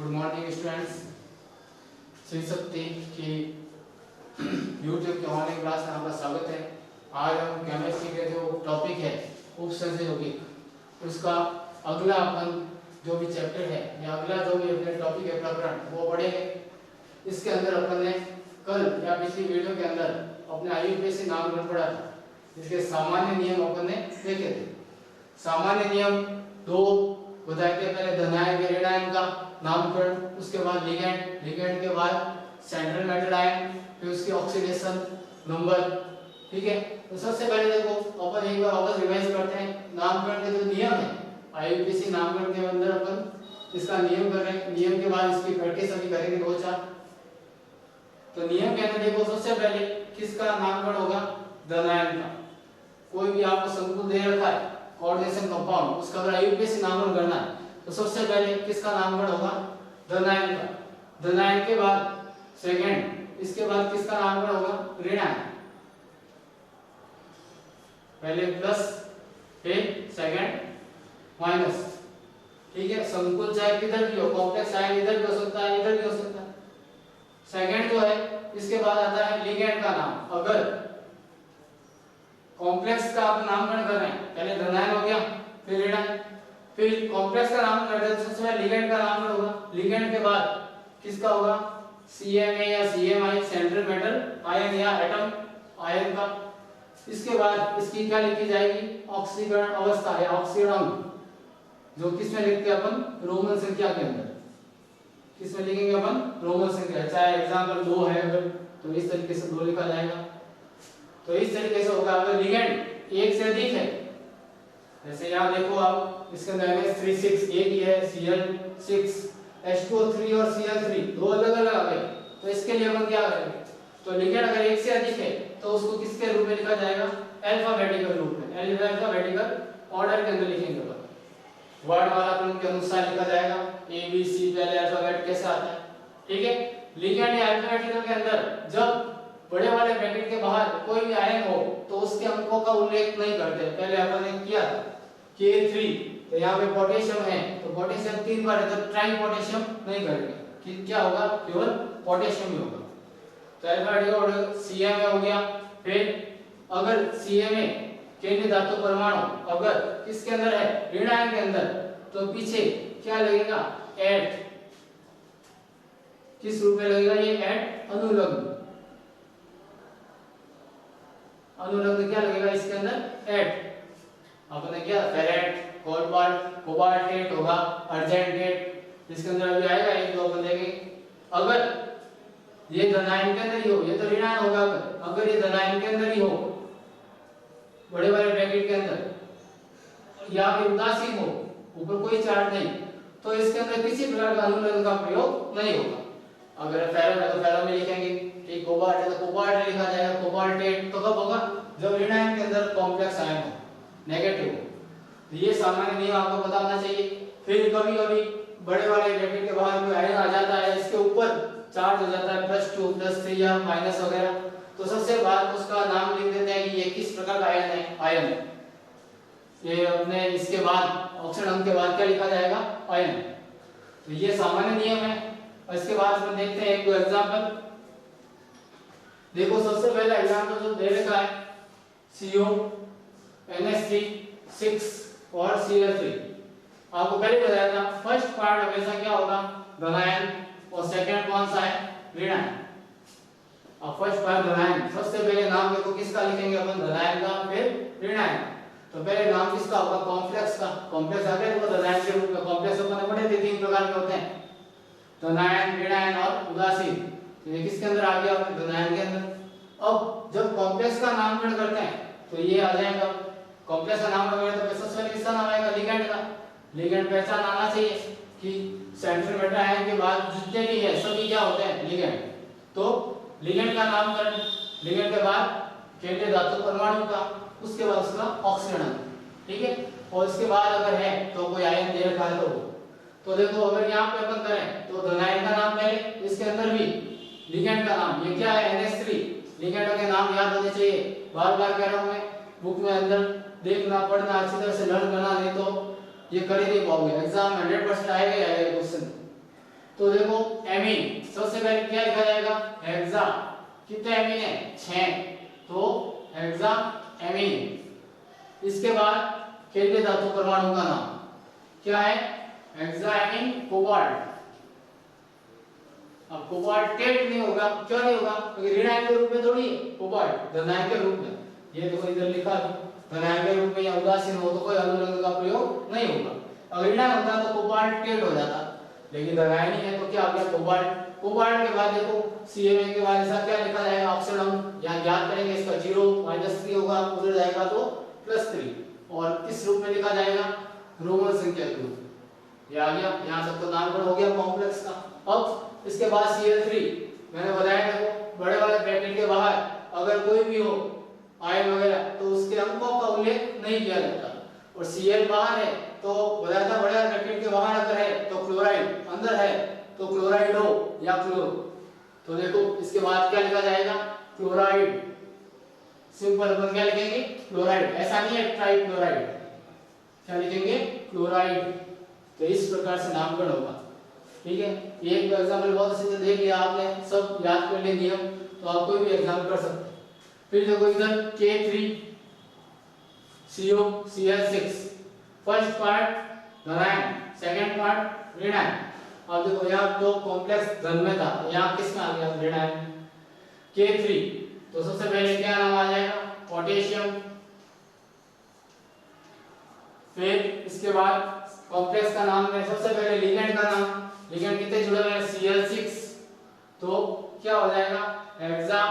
Good morning students. सुन सकते कि YouTube के ऑनलाइन क्लास में आपका स्वागत है। आज हम केमिस्ट्री के जो टॉपिक है उपसंजय यौगिक उसका अगला अपन जो भी चैप्टर है या अगला जो भी अपने टॉपिक है प्रकरण वो पढ़ेंगे। इसके अंदर अपन ने कल या पिछली वीडियो के अंदर अपने आईयूपीएससी नामकरण पढ़ा था, जिसके सामान्य नियम अपन ने देखे थे। सामान्य नियम दो बताए थे, पहले धनायन व ऋणायन का नामकरण, उसके बाद लिगेंड, लिगेंड के बाद सेंट्रल मेटल आयन, फिर उसकी ऑक्सीडेशन नंबर। ठीक है, तो सबसे पहले देखो अपन एक बार वापस रिवाइज करते हैं नामकरण के जो नियम है आईयूपीएससी नामकरण के अंदर अपन इसका नियम कर रहे हैं। नियम के बाद इसकी प्रैक्टिस अभी करेंगे दो चार। तो नियम के अंदर देखो सबसे पहले किसका नामकरण होगा, धनायन का। कोई भी आपको संकुल दे रखा है कोऑर्डिनेशन कंपाउंड, उसका अगर आईयूपीएससी नामकरण करना है तो सबसे पहले किसका नामकरण होगा, धनायन का। धनायन के बाद सेकंड, इसके बाद किसका नामकरण होगा, ऋणायन। पहले प्लस फिर सेकंड माइनस। ठीक है, संकुल चाहे किधर भी हो, कॉम्प्लेक्स चाहे इधर भी हो सकता है इधर भी हो सकता है। सेकंड जो है इसके बाद आता है लिगेंड का नाम। अगर कॉम्प्लेक्स का आप नामकरण कर रहे हैं, पहले धनायन हो गया फिर ऋणायन, फिर कॉम्प्लेक्स का नाम कर रहे हैं सबसे पहले लिगेंड का नामकरण होगा। लिगेंड के बाद किसका होगा, CMA या CMI, सेंट्रल मेटल आयन या एटम आयन का। इसके बाद इसकी क्या लिखी जाएगी, ऑक्सीकरण अवस्था या ऑक्सीकरण, जो किसमें लिखते हैं अपन, रोमन संख्या के अंदर। किसमें लिखेंगे अपन, रोमन संख्या। चाहे एग्जांपल 2 है अगर तो इस तरीके से 2 लिखा जाएगा। तो इस तरीके से होगा। अगर लिगेंड एक से अधिक है, जैसे यहाँ देखो आप इसके अंदर NH3 एक ही है, Cl6 H2O3 और Cl3 दो अलग अलग आ गए, तो इसके लिए अपन क्या करेंगे, तो लिगेंड अगर एक से अधिक है तो उसको किसके रूप में लिखा जाएगा, अल्फाबेटिकल रूप में, अल्फाबेटिकल ऑर्डर के अंदर लिखेंगे अपन। वर्ड वाला क्रम के अनुसार लिखा जाएगा, ABC पहले अल्फाबेट कैसे आता है। ठीक है, लिगेंड या अल्फाबेटिकल के अंदर जब बड़े वाले ब्रैकेट के बाहर कोई भी आयन हो तो उसके अंकों का उल्लेख नहीं करते। पहले अपन ने किया K3, तो यहाँ पे पोटेशियम है तो पोटेशियम 3 बार है तो ट्राई पोटेशियम नहीं करेंगे, कि क्या होगा, केवल पोटेशियम ही होगा। तो अल्फाबेटिकल ऑर्डर CMA हो गया। फिर अगर CMA केंद्रीय धातु परमाणु अगर किसके अंदर है, ऋणायन के अंदर, तो पीछे क्या लगेगा, एट। किस रूप में लगेगा ये, एट अनुलग्न। अनुलग्न क्या लगेगा इसके अंदर, एट। आपने क्या फेरेट, कोबाल्टेट होगा, अर्जेंटेट, इसके अंदर अभी आएगा एक दो अपन देखेंगे। अगर ये धनायन के अंदर ही हो, ये तो ऋणायन होगा। अगर ये धनायन के अंदर ही हो, बड़े बड़े ब्रैकेट के अंदर, या फिर उदासीन हो, ऊपर कोई चार्ज नहीं, तो इसके अंदर किसी प्रकार का अनुलग्न का प्रयोग नहीं होगा। अगर फेरो है तो फेरो में लिखेंगे, ठीक, कोबाल्ट है तो कोबाल्ट लिखा जाएगा, कोबाल्टेट तो कब होगा, जब ऋणायन के अंदर कॉम्प्लेक्स आयन हो, नेगेटिव हो। तो ये सामान्य नियम आपको पता होना चाहिए। फिर कभी-कभी बड़े वाले ब्रैकेट के बाहर कोई आयन आ जाता है, इसके ऊपर चार्ज हो जाता है +2 +3 या माइनस वगैरह, तो सबसे बाद उसका नाम लिख देते हैं कि ये किस प्रकार का आयन है, आयन। ये अपने इसके बाद ऑक्सीजन अंक के बाद क्या लिखा जाएगा, आयन। तो ये सामान्य नियम है। और इसके बाद हम देखते हैं एक दो एग्जांपल। देखो सबसे पहला एग्जांपल जो दे रखा है, CO NH3 और Cl3। आपको पहले बताया था फर्स्ट पार्ट हमेशा क्या होगा, धनायन, और सेकंड कौन सा है, ऋणायन। अब फर्स्ट पार्ट धनायन, सबसे पहले नाम देखो किसका लिखेंगे अपन, धनायन का, फिर ऋणायन। तो पहले नाम किसका होगा, कॉम्प्लेक्स का। कॉम्प्लेक्स आ गया तो धनायन के रूप में। कॉम्प्लेक्स अपन ने पढ़े थे 3 प्रकार के होते हैं, धनायन, ऋणायन और उदासीन। तो ये किसके अंदर आ गया, धनायन के अंदर। अब जब कॉम्प्लेक्स का नामकरण करते हैं तो ये आ जाएगा, कॉम्प्लेक्स का नामकरण करें तो सबसे पहले किसका नाम आएगा, लिगेंड का। लिगेंड पहचान आना चाहिए कि सेंट्रल मेटल आयन के बाद जितने भी है सभी क्या होते हैं, लिगेंड। तो लिगेंड का नामकरण, लिगेंड के बाद केंद्रीय धातु परमाणु का, उसके बाद उसका ऑक्सीजन। ठीक है, और इसके बाद अगर है तो कोई आयन दे रखा है तो देखो अगर यहाँ पे अपन करें तो धनायन का नाम पहले, इसके अंदर भी लिगेंड का नाम, ये क्या है, NH3। लिगेंड के नाम याद होने चाहिए, बार बार कह रहा हूं मैं, बुक में अंदर देखना पढ़ना अच्छी तरह से लर्न करना, नहीं तो ये कर ही नहीं पाओगे। एग्जाम में 100% आएगा ही आएगा क्वेश्चन। तो देखो एमीन सबसे पहले क्या लिखा जाएगा, हेक्सा। कितने एमीन है, 6, तो हेक्सा एमीन। इसके बाद केंद्रीय धातु परमाणु का नाम क्या है, हेक्सा एमीन कोबाल्ट। अब कोबाल्टेट नहीं होगा, क्यों नहीं होगा, क्योंकि ऋणायन के रूप में थोड़ी है कोबाल्ट, धनायन के रूप में। ये देखो इधर लिखा है धनायन के रूप में या उदासीन हो तो कोई अनुलग्न का प्रयोग नहीं होगा। अगर ऋणायन होता तो कोबाल्टेट हो जाता, लेकिन धनायन ही है तो क्या हो गया कोबाल्ट। कोबाल्ट के बाद देखो CMA के बाद ऐसा क्या लिखा जाएगा, ऑप्शन हम यहाँ ज्ञात करेंगे। इसका 0 -3 होगा, उधर जाएगा तो +3। और किस रूप में लिखा जाएगा, रोमन संख्या के रूप में। ये आ गया, यहाँ सबको नामकरण हो गया कॉम्प्लेक्स का। अब इसके बाद Cl3 मैंने बताया देखो बड़े वाले ब्रैकेट के बाहर अगर कोई भी हो आयन वगैरह तो उसके अंकों का उल्लेख नहीं किया जाता। और Cl बाहर है तो बताया था बड़े वाले ब्रैकेट के बाहर अगर है तो क्लोराइड, अंदर है तो क्लोराइड हो या क्लोरो। तो देखो इसके बाद क्या लिखा जाएगा, क्लोराइड। सिंपल अपन क्या लिखेंगे, क्लोराइड। ऐसा नहीं है ट्राई क्लोराइड, क्या लिखेंगे, क्लोराइड। तो इस प्रकार से नामकरण होगा, ठीक है। एक एग्जांपल बहुत अच्छे से देख लिया आपने, सब याद कर लिए नियम, तो आप कोई भी एग्जाम कर सकते हैं। फिर देखो इधर K3 COCl6, फर्स्ट पार्ट धनायन, सेकंड पार्ट ऋणायन। अब देखो यहाँ तो कॉम्प्लेक्स धन में था, यहाँ किस में आ गया, ऋणायन। K3 तो सबसे पहले क्या नाम आ जाएगा, पोटेशियम। फिर इसके बाद कॉम्प्लेक्स का नाम में सबसे पहले लिगेंड का नाम, लिगेंड कितने जुड़े हुए हैं, Cl6, तो क्या हो जाएगा, हेक्सा।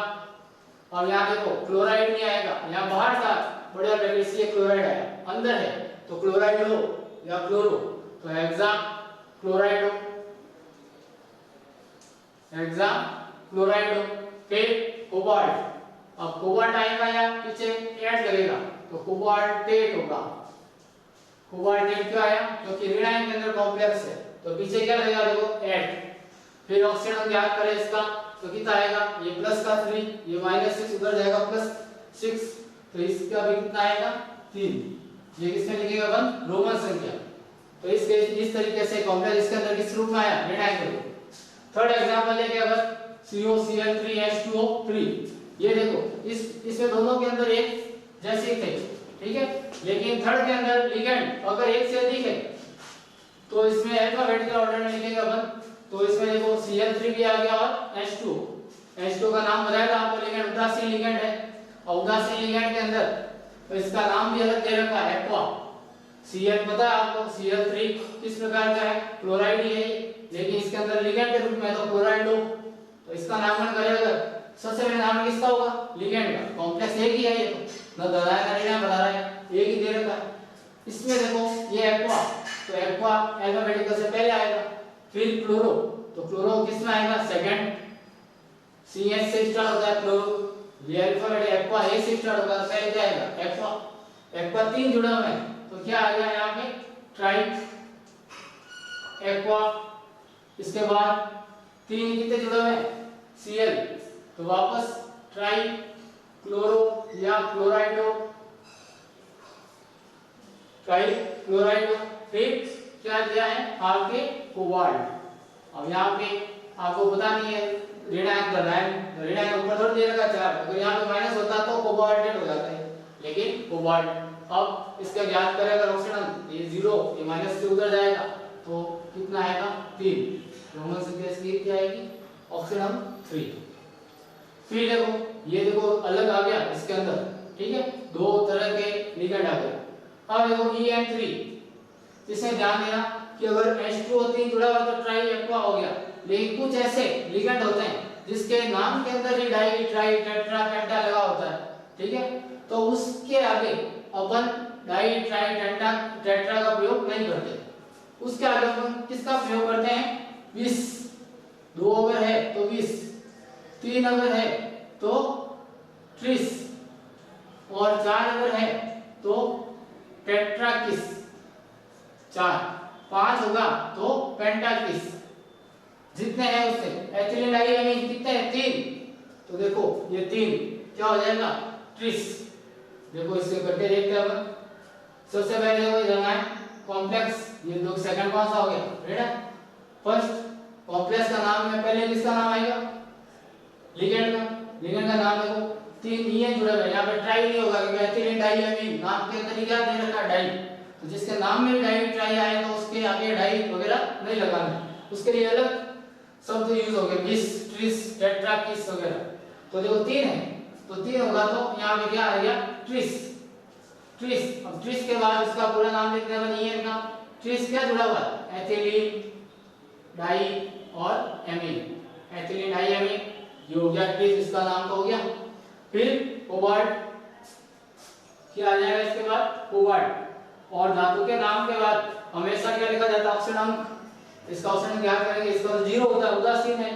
और यहाँ देखो क्लोराइड नहीं आएगा, यहाँ बाहर था बड़े ब्रैकेट से क्लोराइड आया, अंदर है तो क्लोराइड हो या क्लोरो, तो हेक्सा क्लोराइड हो, हेक्सा क्लोराइड हो। फिर कोबाल्ट, अब कोबाल्ट आएगा या पीछे एट लगेगा तो कोबाल्टेट होगा। कोबाल्टेट क्यों आया, क्योंकि ऋणायन के अंदर कॉम्प्लेक्स है तो पीछे क्या लगेगा, देखो 8। फिर ऑक्सीजन हम याद करें इसका तो कितना आएगा, ये प्लस का 3, ये -6 उधर जाएगा +6, तो इसका भी कितना आएगा 3। ये किसमें लिखेगा अपन, रोमन संख्या। तो इस तरीके से कॉम्प्लेक्स इसके अंदर किस रूप में आया, ऋणायन के रूप। थर्ड एग्जांपल लेके अगर COCl3H2O3, ये देखो इसमें दोनों के अंदर एक जैसे थे, ठीक है, लेकिन थर्ड के अंदर लिगेंड अगर एक से अधिक है तो इसमें अल्फाबेटिकल ऑर्डर में लिखेंगे अपन। तो इसमें देखो Cl3 भी आ गया और H2O का नाम बताया था आपको, लिगेंड उदासीन लिगेंड है। और उदासीन लिगेंड के अंदर तो इसका नाम भी अलग दे रखा है, एक्वा। Cl पता है आपको, Cl3 किस प्रकार का है, क्लोराइड ही है, लेकिन इसके अंदर लिगेंड के रूप में तो क्लोराइड हो, तो इसका नामकरण करें अगर सबसे पहले नाम किसका होगा, लिगेंड का। कॉम्प्लेक्स एक ही है, ये तो न दराया ना ऋणायन बता रहा है, एक ही दे रखा है। इसमें देखो ये एक्वा, तो एक्वा अल्फाबेटिकल से पहले आएगा। फिर क्लोरो, तो क्लोरो किस में आएगा, सेकंड। CH से स्टार्ट होता है क्लोरो, ये अल्फाबेट एक्वा ए से स्टार्ट होगा, पहले क्या आएगा, एक्वा। एक्वा 3 जुड़ा हुआ है तो क्या आ गया यहाँ पे, ट्राई एक्वा। इसके बाद 3 कितने जुड़े हुए हैं, Cl, तो वापस ट्राई क्लोरो या क्लोराइडो, ट्राई क्लोराइडो। फिर क्या दिया है, आपके कोबाल्ट। अब यहाँ पे आपको पता नहीं है ऋणायन धनायन, ऋणायन ऊपर थोड़ी दे रखा चार्ज, अगर यहाँ पे माइनस होता तो कोबाल्टेट हो जाता है, लेकिन कोबाल्ट। अब इसका ज्ञात करें अगर ऑक्सीजन, ये 0, ये माइनस से उधर जाएगा तो कितना आएगा, 3। रोमन संख्या इसकी क्या आएगी, ऑक्सीजन 3। फिर देखो ये देखो अलग आ गया इसके अंदर, ठीक है, 2 तरह के लिगेंड आ गए। अब देखो EN3, इसमें ध्यान देना कि अगर H2O3 जुड़ा हुआ तो ट्राई एक्वा हो गया, लेकिन कुछ ऐसे लिगेंड होते हैं जिसके नाम के अंदर ही डाई, ट्राई, टेट्रा, पेंटा लगा होता है, ठीक है, तो उसके आगे अपन डाई, ट्राई, टेंटा, टेट्रा का प्रयोग नहीं करते। उसके आगे अपन किसका प्रयोग करते हैं, 20। 2 अगर है तो 20, 3 अगर है तो 30, और 4 अगर है तो टेट्राकिस, 4, 5 होगा तो पेंटाकिस। जितने हैं उससे एथिलीन डाइअमीन कितने हैं, 3, तो देखो ये 3 क्या हो जाएगा, 30। देखो इससे करके देखते हैं अपन। सबसे पहले देखो इधर आए कॉम्प्लेक्स, ये दो सेकंड कौन सा हो गया, ऋणायन। फर्स्ट कॉम्प्लेक्स का नाम है, पहले किसका नाम आएगा, लिगेंड का। लिगेंड का नाम देखो, 3 ये जुड़े हुए, यहाँ पे ट्राई नहीं होगा क्योंकि एथिलीन डाई अमीन नाम के अंदर ही क्या दे रखा है, डाई। तो जिसके नाम में भी डाई ट्राई आए तो उसके आगे डाई वगैरह नहीं लगाना, उसके लिए अलग शब्द यूज हो गए, बिस, ट्रिस, टेट्रा, किस वगैरह। तो देखो 3 है, तो 3 होगा तो यहाँ पे क्या आ गया, ट्रिस। ट्रिस, अब ट्रिस के बाद इसका पूरा नाम लिख देना ईएन का। ट्रिस क्या जुड़ा हुआ है, एथिलीन डाई और एमीन, एथिलीन डाई एमीन, ये हो गया ट्रिस, इसका नाम तो हो गया। फिर कोबाल्ट, क्या आ जाएगा इसके बाद, कोबाल्ट। और धातु के नाम के बाद हमेशा क्या लिखा जाता है, ऑक्सीजन अंक। इसका ऑक्सीजन क्या करेंगे, इसका तो 0 होता है, उदासीन है,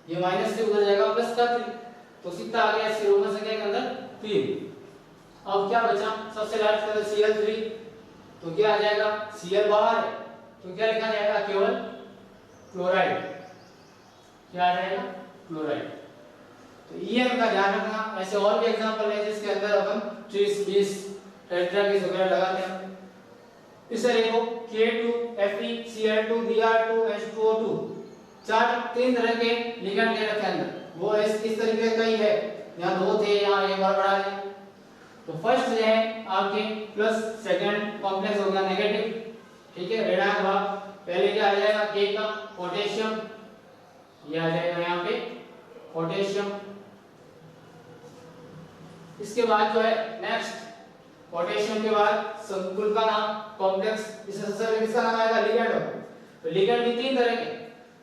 ये माइनस से उधर जाएगा प्लस का 3, तो सीधा आ गया सी रोमन संख्या के अंदर 3। अब क्या बचा, सबसे लास्ट का Cl3, तो क्या आ जाएगा, Cl बाहर है तो क्या लिखा जाएगा, केवल क्लोराइड, क्या आ जाएगा, क्लोराइड। तो ईएन का ध्यान रखना। ऐसे और भी एग्जांपल है जिसके अंदर अपन ट्रिस, बिस, टेट्रा किस वगैरह लगाते हैं। इसे देखो K2, Fe, Cl2, Br2, H2O2, 3 तरह के लिगेंड दे रखे हैं अंदर, वो इस तरीके का ही है, यहाँ 2 थे, यहाँ एक बार बढ़ा दें। तो फर्स्ट जो है आपके प्लस, सेकंड कॉम्प्लेक्स होगा नेगेटिव, ठीक है, ऋणात्मक भाग। पहले क्या आ जाएगा, K का पोटेशियम, ये आ जाएगा यहाँ पे पोटेशियम। इसके बाद जो है नेक्स्ट, पोटेशियम के बाद संकुल का नाम, कॉम्प्लेक्स, इससे सबसे पहले किसका नाम आएगा, लिगेंड होगा। तो लिगेंड भी 3 तरह के,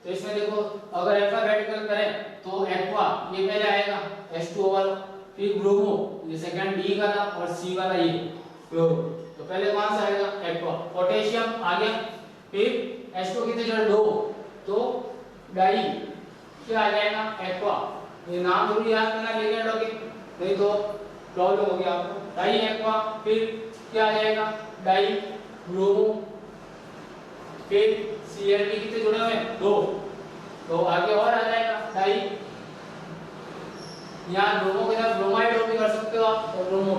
तो इसमें देखो अगर अल्फाबेटिकल करें तो एक्वा ये पहले आएगा, H2O वाला, फिर ब्रोमो ये सेकंड, D का नाम, और C वाला ये क्लोरो। तो पहले कौन सा आएगा, एक्वा। पोटेशियम आ गया, फिर H2O कितने जोड़े, 2, तो डाई क्या आ जाएगा, एक्वा। ये नाम जरूर याद करना लिगेंड के, नहीं तो प्रॉब्लम हो गया आपको। डाई एक्वा, फिर क्या आ जाएगा, डाई ब्रोमो, फिर Cl कितने जुड़े हुए हैं, 2, तो आगे और आ जाएगा डाई, यहाँ ब्रोमो के साथ ब्रोमाइड हो भी कर सकते हो आप, और ब्रोमो,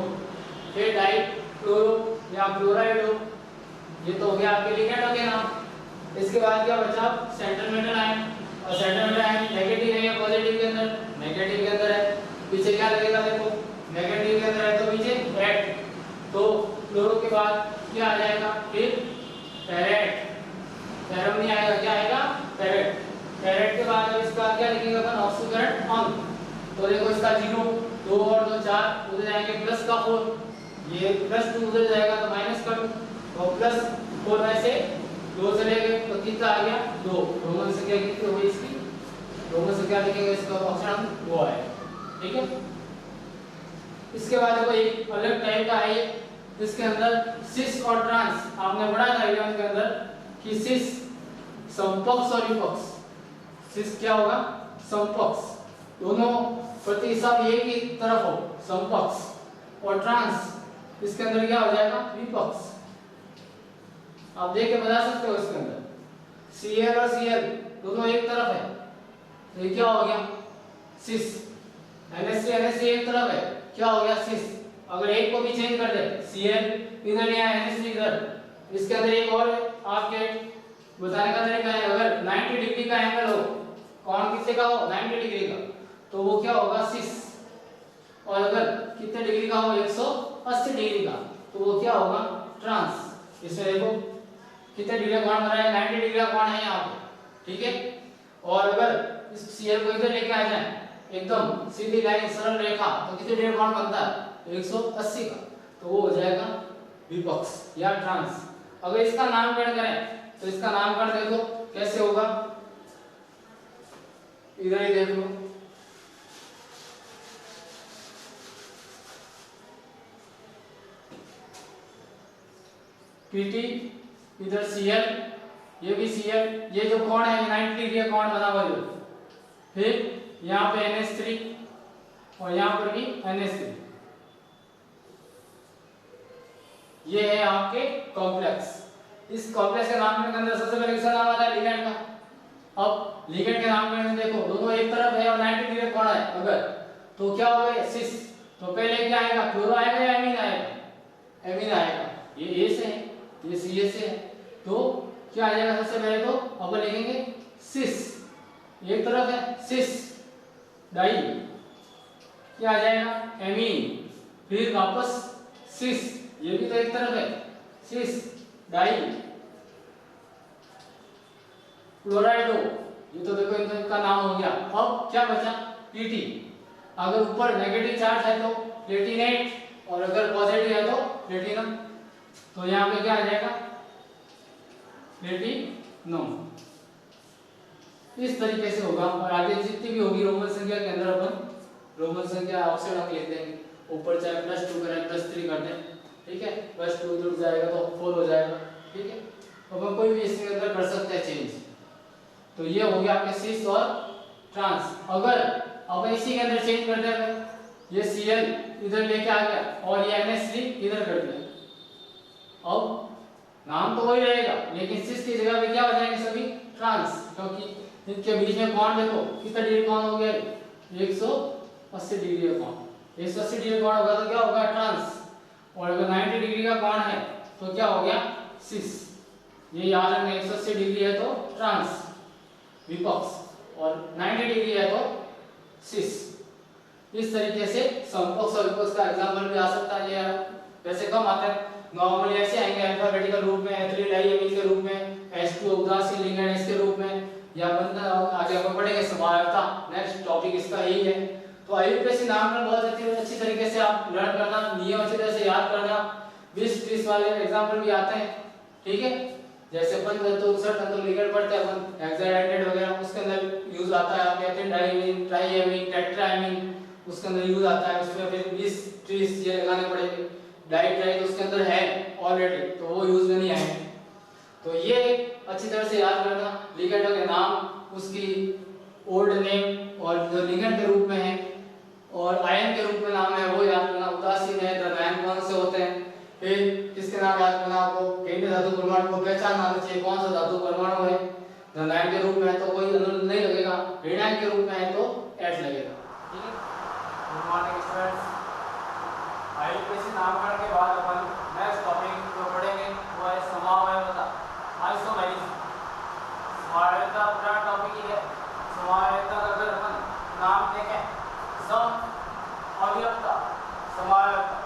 फिर डाई क्लोरो या क्लोराइड हो, ये तो हो गया आपके लिगेंड के नाम। इसके बाद क्या बचा, सेंट्रल मेटल आयन, और सेंट्रल मेटल आयन नेगेटिव है या पॉजिटिव के अंदर, नेगेटिव के अंदर है, पीछे क्या लगेगा, देखो नेगेटिव के अंदर है तो पीछे एट, तो क्लोरो के बाद क्या आ जाएगा, फिर फेरेट, फेरम नहीं आएगा, क्या आएगा, फेरेट। फेरेट के बाद अब इसका क्या लिखेंगे अपन, ऑक्सीकरण अंक। तो देखो इसका 0, 2 और 2 4, उधर जाएंगे प्लस का 4, ये +2 उधर जाएगा तो माइनस का 2, तो +4 में से 2 चले गए तो कितना आ गया, 2। रोमन संख्या कितनी हो गई इसकी, रोमन संख्या लिखेंगे, इसका ऑप्शन वो है, ठीक है। इसके बाद देखो एक अलग टाइप का है, इसके अंदर सिस और ट्रांस, आपने पढ़ा था एग्जाम के अंदर कि सिस समपक्ष और विपक्ष। सिस क्या होगा, समपक्ष, दोनों प्रति सब एक ही तरफ हो, समपक्ष, और ट्रांस इसके अंदर क्या हो जाएगा, विपक्ष। आप देख के बता सकते हो, इसके अंदर Cl और Cl दोनों एक तरफ है, तो ये क्या हो गया, सिस। NH3 NH3 एक तरफ है, क्या हो गया, सिस। अगर एक को भी चेंज कर दे, Cl इधर या NH3 इधर, इसके अंदर एक और आपके बताने का तरीका है, अगर 90 डिग्री का एंगल हो, कौन कितने का हो, 90 डिग्री का, तो वो क्या होगा, सिस। और अगर कितने डिग्री का हो, 180 डिग्री का, तो वो क्या होगा, ट्रांस। इसमें देखो कितने डिग्री का कोण बना है, 90 डिग्री का कोण है यहाँ पे, ठीक है। और अगर इस Cl को इधर लेके आ जाए, एकदम सीधी लाइन सरल रेखा, तो कितने डिग्री कोण बनता है, 180 का, तो वो हो जाएगा विपक्ष या ट्रांस। अगर इसका नामकरण करें तो इसका नामकरण देखो कैसे होगा, इधर ही देख लो, Pt, इधर Cl, ये भी Cl, ये जो कोण है 90 डिग्री का कोण बना हुआ है, फिर यहाँ पे NH3 और यहाँ पर भी NH3, ये है आपके कॉम्प्लेक्स। इस कॉम्प्लेक्स के नाम के अंदर सबसे पहले किसका नाम आता है, लिगेंड का। अब लिगेंड के नाम में देखो दोनों एक तरफ है और 90 डिग्री कोण है, अगर तो क्या होगा, सिस। तो पहले क्या आएगा, क्लोरो आएगा या एमीन आएगा, एमीन आएगा, ये A से है, ये Ca से है, तो क्या आ जाएगा, सबसे पहले तो अपन लिखेंगे सिस, एक तरफ है सिस डाई, क्या आ जाएगा एमीन, फिर वापस सिस, ये भी तो एक तरफ है सिस डाई क्लोराइडो, ये तो देखो इनका नाम हो गया। अब क्या बचा पीटी, अगर ऊपर नेगेटिव चार्ज है तो प्लेटिनेट और अगर पॉजिटिव है तो प्लेटिनम, तो यहाँ पे क्या आ जाएगा प्लेटिनम। इस तरीके से होगा। और आगे जितनी भी होगी रोमन संख्या के अंदर अपन रोमन संख्या ऑक्साइड हम लिख देंगे, ऊपर चाहे +2 करें +3 कर दें, ठीक है, +2 जुड़ जाएगा तो 4 हो जाएगा, ठीक है। अपन कोई भी इसके अंदर कर सकते हैं चेंज। तो ये हो गया आपके सिस और ट्रांस। अगर अब इसी के अंदर चेंज कर देंगे, ये Cl इधर लेके आ गया और ये NH3 इधर कर दिया, अब नाम तो वही रहेगा लेकिन सिस की जगह पे क्या हो जाएंगे सभी ट्रांस, क्योंकि इनके बीच में बॉन्ड देखो कितना डिग्री बॉन्ड हो गया 180 डिग्री का बॉन्ड, 180 डिग्री बॉन्ड होगा तो क्या होगा ट्रांस, और अगर 90 डिग्री का बॉन्ड है तो क्या हो गया सिस। ये याद रखना 180 डिग्री है तो ट्रांस विपक्ष और 90 डिग्री है तो सिस। इस तरीके से समपक्ष और विपक्ष का एग्जांपल भी आ सकता है। ये वैसे कम आता है, नॉर्मली ऐसे आएंगे अल्फाबेटिकल रूप में, एथिलीन डाइएमीन के रूप में, H2 उदासीन लिगेंड इसके रूप में, या बंधन आगे अपन पढ़ेंगे समायता, नेक्स्ट टॉपिक इसका यही है। तो आईयूपीएसी नामकरण बहुत अच्छी तरीके से आप लर्न करना, नियम अच्छी तरह से याद करना, 20-30 वाले एग्जांपल भी आते हैं, ठीक है। जैसे अपन तो तंतु लिगेंड पढ़ते हैं अपन हेक्साडेंटेट वगैरह, उसके अंदर यूज आता है आपके एथिलीन डाइएमीन, ट्राइएमीन, टेट्राएमीन, उसके अंदर यूज आता है, उसमें फिर 20-30 ये लगाने पड़ेंगे। डाइट राइट उसके अंदर है ऑलरेडी तो वो यूज में नहीं आएंगे। तो ये अच्छी तरह से याद करना, लिगेंड के नाम, उसकी ओल्ड नेम और जो लिगेंड के रूप में है और आयन के रूप में नाम है वो याद करना, उदासीन है द्रव्यमान कौन से होते हैं, फिर किसके नाम याद करना आपको, केंद्रीय धातु परमाणु को पहचान आना चाहिए कौन सा धातु परमाणु है, द्रव्यमान के रूप में है तो कोई अनुरूप नहीं लगेगा, ऋणायन के रूप में है तो H लगेगा, ठीक है। Good morning students. आईयूपीएसी नामकरण के बाद अपन नेक्स्ट टॉपिक जो पढ़ेंगे वो है समावयवता, आइसोमेरिज्म। समावयवता पूरा टॉपिक ही है। समावयवता का अगर अपन नाम देखें सम अवयवता समावयवता,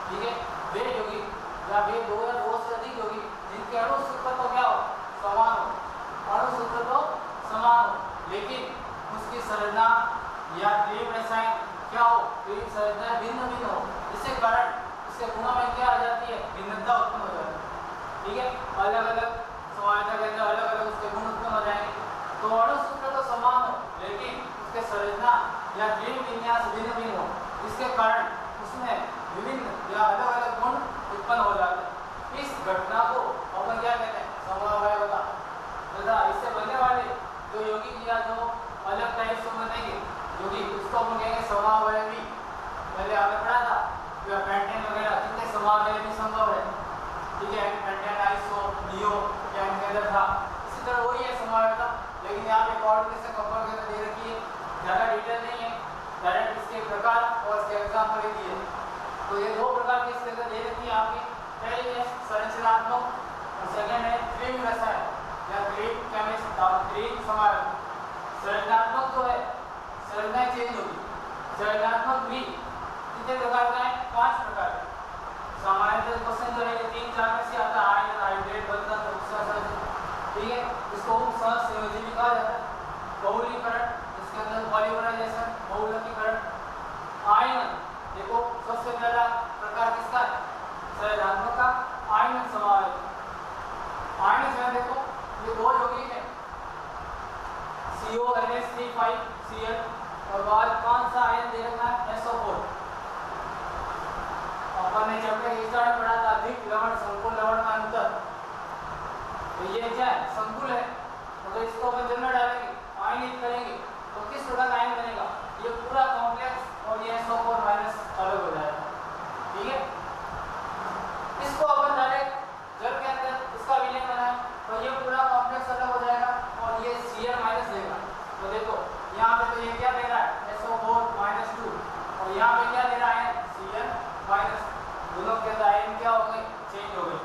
ठीक है, वे यौगिक या वे दो या दो से अधिक यौगिक जिनके अणु सूत्र तो क्या हो समान हो, अणु सूत्र तो समान हो लेकिन उसकी संरचना या जैव रसायन क्या हो, संरचना भिन्न भिन्न हो, इसके कारण उसके गुणों में क्या आ जाती है भिन्नता उत्पन्न हो जाती है, ठीक है। अलग अलग समावयवता के अंदर अलग अलग उसके गुण उत्पन्न हो जाएंगे। तो अणु सूत्र तो समान हो लेकिन उसके संरचना या जैव विन्यास भिन्न भिन्न हो, इसके कारण उसमें विभिन्न या अलग अलग गुण उत्पन्न हो जाते हैं। इस घटना को अपन क्या कहते हैं समावयवता। तथा इससे बनने वाले जो यौगिक या जो अलग टाइप से बनेंगे यौगिक उसको अपन कहेंगे समावयवी। पहले आपने पढ़ा था कि पेंटेन वगैरह कितने समावयवी संभव है, ठीक है, पेंटेन आइसो नियो क्या इनके अंदर था, इसी तरह वही है समावयवता। लेकिन यहाँ पे कोऑर्डिनेशन कंपाउंड के अंदर दे रखी है, ज़्यादा डिटेल नहीं है, डायरेक्ट इसके प्रकार और इसके एग्जांपल ही दिए। तो ये दो प्रकार की इसके अंदर दे रखी है आपकी, पहली है संरचनात्मक और सेकंड है द्विम रसायन या द्विम केमिस्ट्री द्विम समावयव। संरचनात्मक जो है संरचना चेंज होगी, संरचनात्मक भी कितने प्रकार का है 5 प्रकार का। सामान्यतः क्वेश्चन जो है 3-4 में से आता है, आयन हाइड्रेट बंधन उत्सर्जन, ठीक है, इसको सहसंयोजी भी कहा जाता है। बहुलीकरण इसके अंदर पॉलीमराइजेशन बहुलकीकरण। आयन देखो सबसे पहला प्रकार किसका है संरचनात्मक का आयन समावयव। आयन में देखो ये दो यौगिक है CONH3,5Cl और बाद कौन सा आयन दे रखा है SO4। अपन ने चैप्टर स्टार्ट पढ़ा था अधिक लवण संकुल लवण का अंतर, तो ये क्या है संकुल है, तो इसको अपन जब डालेंगे आयनित करेंगे तो किस प्रकार का आयन बनेगा, ये पूरा कॉम्प्लेक्स और ये SO4 माइनस अलग हो जाएगा, ठीक है। इसको अपन डायरेक्ट जल के अंदर इसका विलयन बनाए तो ये पूरा कॉम्प्लेक्स अलग हो जाएगा और ये Cl माइनस देगा। तो देखो यहाँ पे तो ये क्या दे रहा है SO4-2 और यहाँ पे क्या दे रहा है Cl माइनस, दोनों के अंदर आयन क्या हो गए चेंज हो गए।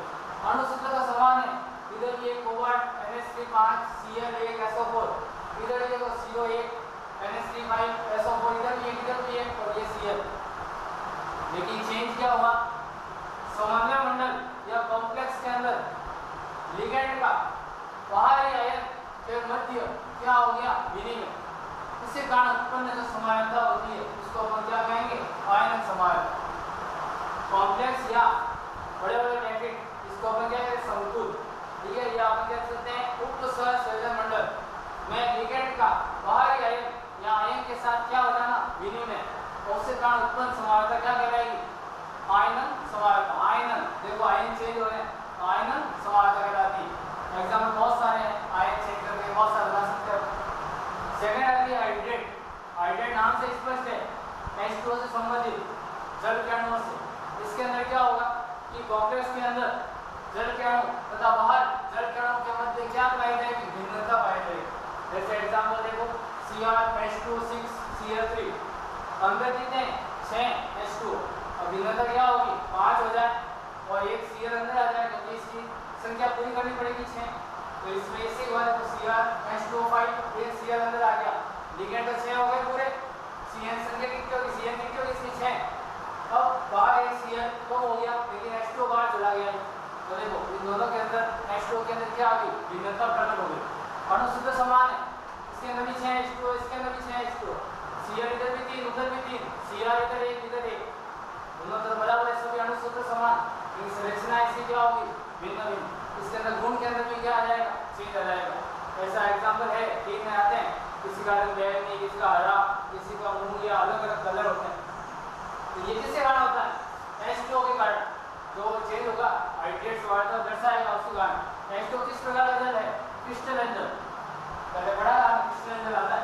अणु सूत्र का समान है, इधर ये कोबाल्ट NH3 5 Cl1 SO4, इधर लिगेंड का बाहरी आयन के मध्य क्या हो गया, विनिमय। इसी कारण उत्पन्न जो समायनता होती है उसको अपन क्या कहेंगे, आयनन समायनता। कॉम्प्लेक्स या बड़े बड़े ब्रैकेट इसको अपन क्या कहेंगे, संकुल। ठीक है, या अपन कह सकते हैं उप सहसंयोजन मंडल में लिगेंड का बाहरी आयन या आयन के साथ क्या हो जाना, विनिमय। उससे कारण उत्पन्न समायनता क्या कहलाएगी, आयनन समायनता। आयनन देखो आयन चेंज हो रहे हैं, आयनन समायनता कहलाती है। एग्जाम्पल बहुत सारे हैं, आयन चेंज करके बहुत सारे बना सकते हैं। सेकंड आती है हाइड्रेट। हाइड्रेट नाम से स्पष्ट है, H2O से संबंधित जल के अणुओं से। इसके अंदर क्या होगा कि कॉम्प्लेक्स के अंदर जल के अणु तथा बाहर जल के अणु के मध्य क्या पाई जाएगी, भिन्नता पाई जाएगी। जैसे एग्जांपल देखो CrH2O6 Cl3, अंदर कितने 6 H2O, अब भिन्नता क्या होगी 5 हो जाए और एक Cl अंदर आ जाए, क्योंकि इसकी संख्या पूरी करनी पड़ेगी 6। तो इसमें इसी के बाद CrH2O5 एक Cl अंदर आ गया, लिगेंड तो 6 हो गए पूरे, CN संख्या कितनी होगी, CN कितनी होगी इसकी 6। अब बाहर एक Cl कम हो गया लेकिन H2O बाहर चला गया। तो देखो इन दोनों के अंदर H2O के अंदर क्या आ गई, भिन्नता प्रकट हो गई। अणु शुद्ध समान है, इसके अंदर भी 6 H2O, इसके अंदर भी 6 H2O, Cl इधर भी 3 उधर भी 3, Cr इधर 1 इधर 1, दोनों तरफ बराबर है, सभी अणु शुद्ध समान। लेकिन संरचना इसकी क्या होगी, भिन्न भिन्न। इसके अंदर गुण के अंदर भी क्या आ जाएगा, चेंज आ जाएगा। ऐसा एग्जांपल है, तीन में आते हैं, किसी का रंग बैंगनी, किसी का हरा, किसी का मूंग, या अलग अलग कलर होते हैं। तो ये किसके कारण होता है, H2O के कारण जो चेंज होगा हाइड्रेट समायनता दर्शाएगा उसके कारण। H2O किस प्रकार का जल है, क्रिस्टलन जल, पहले बड़ा क्रिस्टलन जल आता है।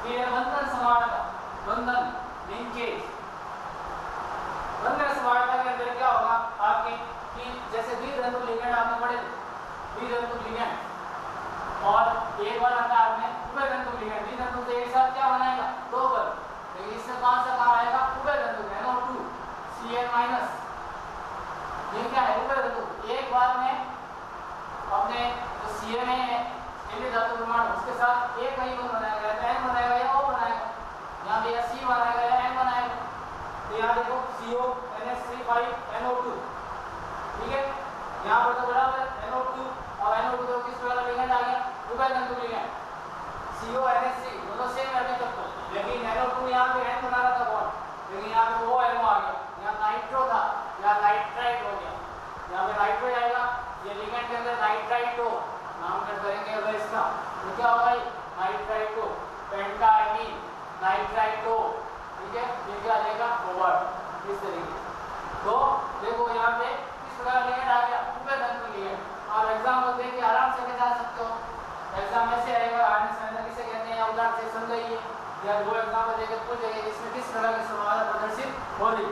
फिर है बंधन समायनता, बंधन लिंकेज। बंधन समायनता के अंदर क्या होगा आपके कि जैसे द्विधातु लिगेंड आपने पढ़े, द्विधातु लिगेंड और एक बार आता है आपने उभयधातु लिगेंड। द्विधातु से एक साथ क्या बनाएगा, दो बल, लेकिन इससे कौन सा काम आएगा, उभयधातु NO2 Cl-, ये क्या है उभयधातु। एक बार में अपने जो Cl है ये धातु परमाणु उसके साथ एक ही बंध बनाएगा, तो N बनाएगा या O बनाएगा, यहाँ पे C बनाएगा या N बनाएगा। तो यहाँ देखो CO NH3 5NO2, ठीक है, यहाँ पर तो बराबर NO2 और NO2 तो किस प्रकार लिगेंड आ गया, उभयधातु लिगेंड। CO NH3 दोनों सेम है अभी तक तो, लेकिन NO2 यहाँ पे N बना रहा था बॉन्ड, लेकिन यहाँ पे ONO आ गया, यहाँ नाइट्रो था, यहाँ नाइट्राइट हो गया, यहाँ पे नाइट्रो आएगा, ये लिगेंड के अंदर नाइट्राइटो नामकरण करेंगे अगर इसका, तो क्या होगा नाइट्राइटो, पेंटाइमीन नाइट्राइटो, ठीक है, ये क्या आ जाएगा कोबाल्ट, इस तरीके। तो देखो यहाँ पे किस प्रकार लिगेंड आ गया, उभयधातु लिगेंड। आप एग्जाम में देख के आराम से बता सकते हो, एग्जाम में से आएगा आयन संयोजन किसे कहते हैं, या उदाहरण से समझाइए, या दो एग्जाम्पल देकर पूछेंगे इसमें किस प्रकार की समानता प्रदर्शित हो रही।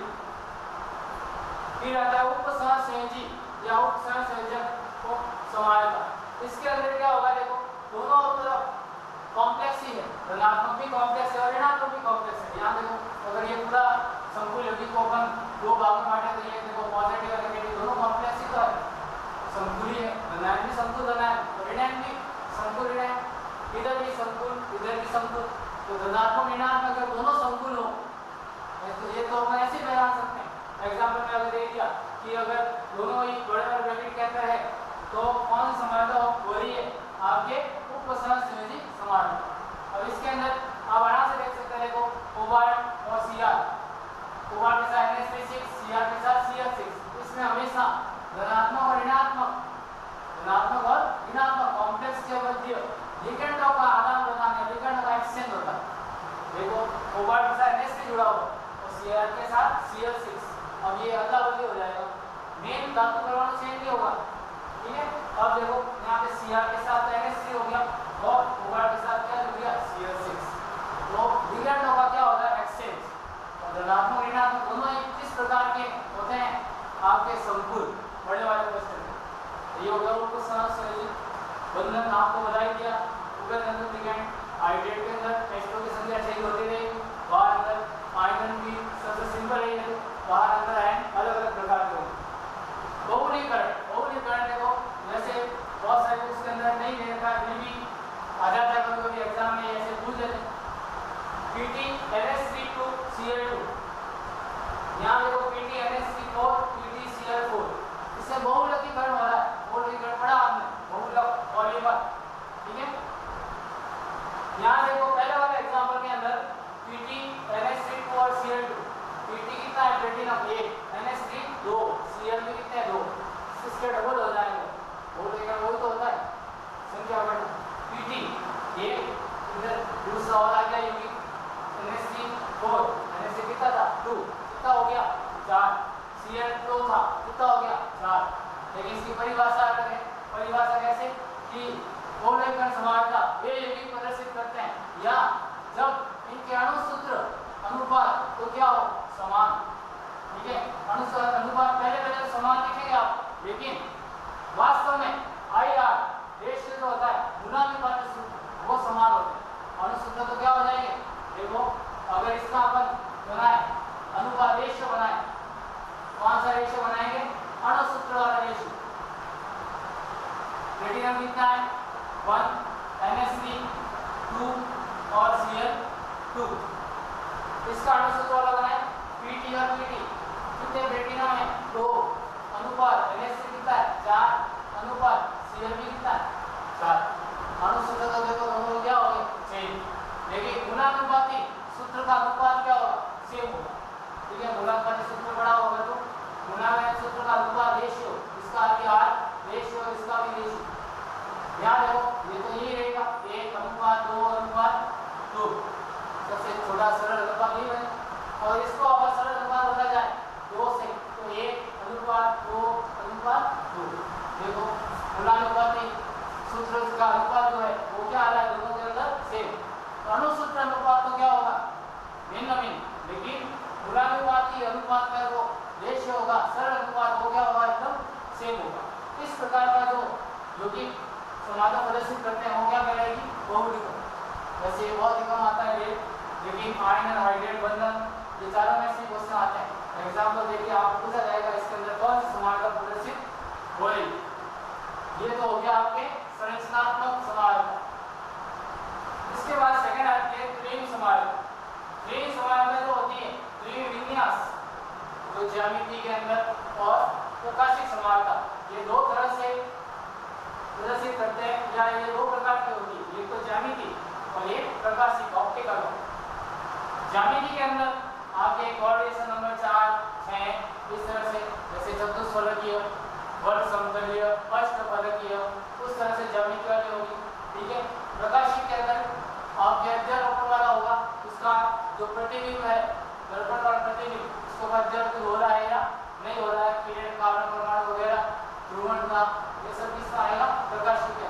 फिर आता है उप सहसंयोजी या उप सहसंयोजक उप समानता। इसके अंदर क्या होगा, देखो दोनों तरफ कॉम्प्लेक्स ही है, धनात्मक भी कॉम्प्लेक्स है और ऋणात्मक भी कॉम्प्लेक्स है। यहाँ देखो अगर ये पूरा संकुल यदि को अपन दो भागों में बांटे तो ये देखो पॉजिटिव और नेगेटिव दोनों कॉम्प्लेक्स ही तो है, संकुल ही है, धनायन भी संकुल धनायन और ऋणायन भी संकुल ऋणायन, इधर भी संकुल इधर भी संकुल। तो धनात्मक ऋणात्मक अगर दोनों संकुल हो तो ये तो अपन ऐसे बना सकते हैं। एग्जाम्पल में अगर दे दिया कि अगर दोनों ही बड़े बड़े ब्रैकेट के अंदर है तो कौन सी समानता हो रही है, आपके उप सहसंयोजी समानता। अब इसके अंदर आप आराम से देख सकते हैं, देखो कोबाल्ट और Cr, कोबाल्ट के साथ NH3 Cr के साथ Cl6, इसमें हमेशा धनात्मक और ऋणात्मक कॉम्प्लेक्स के मध्य लिगेंडों का आदान प्रदान या लिगेंड का एक्सचेंज होता है। देखो कोबाल्ट के साथ NH3 जुड़ा हुआ और Cr के साथ Cl6, अब ये अदला बदली हो जाएगा, मेन धातु परमाणु चेंज नहीं होगा, ठीक है। अब देखो यहाँ पे Cr के साथ NH3 हो गया और कोबाल्ट के साथ क्या जुड़ गया, Cl6। तो लिगेंडों का क्या होता है, एक्सचेंज। और धनात्मक ऋणात्मक दोनों ही किस प्रकार के होते हैं, आपके संकुल बड़े वाले क्वेश्चन में। ये हो गया उप सहसंयोजी बंधन, आपको बता ही दिया। उभयधातु लिगेंड हाइड्रेट के अंदर H2O की संख्या चेंज होती रहेगी, बाहर अंदर आयन भी सबसे सिंपल है, बाहर अंदर आयन अलग अलग प्रकार के होंगे। बहुलीकरण देखो वैसे बहुत सारे बुक्स के अंदर नहीं दे रखा, फिर भी आ जाता है कभी कभी एग्जाम में ऐसे पूछ देते हैं। PtNH3 यहाँ देखो PtNH3 PtCl4, इससे बहुलकीकरण हो रहा है, बहुलकीकरण पढ़ा आपने। इसके डबल हो जाएंगे, बोलेगा वही तो होता है संख्या बढ़ना। पीटी ये इधर दूसरा और आ गया यूनिट NH3 4 NH कितना था 2 कितना हो गया 4 Cl2 था कितना हो गया 4। लेकिन इसकी परिभाषा अलग है। परिभाषा कैसे कि बहुलक समानता वे यौगिक प्रदर्शित करते हैं या जब इनके अणु सूत्र अनुपात तो क्या हो समान। ठीक है अणु अनुपात पहले समान दिखेंगे आप, लेकिन वास्तव में IR रेशियो जो होता है गुणानुपात सूत्र वो समान होते हैं। अणु सूत्र तो क्या हो जाएंगे देखो, अगर इसका अपन बनाए अनुपात रेशियो बनाए, कौन सा रेशियो बनाएंगे अणु सूत्र वाला रेशियो। प्लेटिनम कितना है 1 NH3 2 और Cl2, इसका अणु सूत्र वाला बनाए Pt और Pt कितने प्लेटिनम है 2 अनुपात NH3 कितना है 4 अनुपात Cl भी कितना है 4। अणु सूत्र तो देखो दोनों क्या हो गए सेम, लेकिन गुणानुपाती सूत्र का अनुपात क्या होगा सेम होगा। ठीक है गुणानुपाती सूत्र बड़ा होगा तो गुणानुपाती सूत्र का अनुपात रेशियो, इसका भी R रेशियो इसका भी रेशियो। ध्यान रखो ये तो यही रहेगा 1 अनुपात 2 अनुपात 2, सबसे छोटा सरल अनुपात ये बने। और इसको अगर सरल अनुपात होता जाए 2 से तो 1 अनुपात 2 अनुपात 2। देखो गुणानुपाती सूत्र का अनुपात जो है वो क्या आ रहा है दोनों के अंदर सेम। तो अणु सूत्र अनुपात तो क्या होगा भिन्न भिन्न, लेकिन गुणानुपाती अनुपात का जो रेशियो होगा सरल अनुपात वो क्या होगा एकदम सेम होगा। इस प्रकार का जो यौगिक समानता प्रदर्शित करते हैं वो क्या कहलाएगी बहुलक। वैसे ये बहुत ही कम आता है रेट, लेकिन आयन और हाइड्रेट बंधन ये चारों में से क्वेश्चन आते हैं। एग्जाम्पल देखिए आपको पूछा जाएगा इसके अंदर कौन सी समानता प्रदर्शित हो रही। ये तो हो गया आपके संरचनात्मक समानता। इसके बाद सेकंड आती है त्रिम समानता। त्रिम समानता जो होती है त्रिम विन्यास जो ज्यामिति के अंदर और प्रकाशिक समानता, ये दो तरह से प्रदर्शित करते हैं या ये दो प्रकार की होती है, एक तो ज्यामिति और एक प्रकाशिक ऑप्टिकल। ज्यामिति के अंदर आपके कोऑर्डिनेशन नंबर 4 6 इस तरह से, जैसे चतुष्फलकीय वर्ग समतलीय अष्टफलकीय उस तरह से ज्यामिति वाली होगी। ठीक है प्रकाशिक के अंदर आपके अध्यारोपण वाला होगा, उसका जो प्रतिबिंब है दर्पण वाला प्रतिबिंब उसको अध्यारोपित हो रहा है या नहीं हो रहा है, किरण कार्बन परमाणु वगैरह ध्रुवण का ये सब किसका आएगा प्रकाशिक के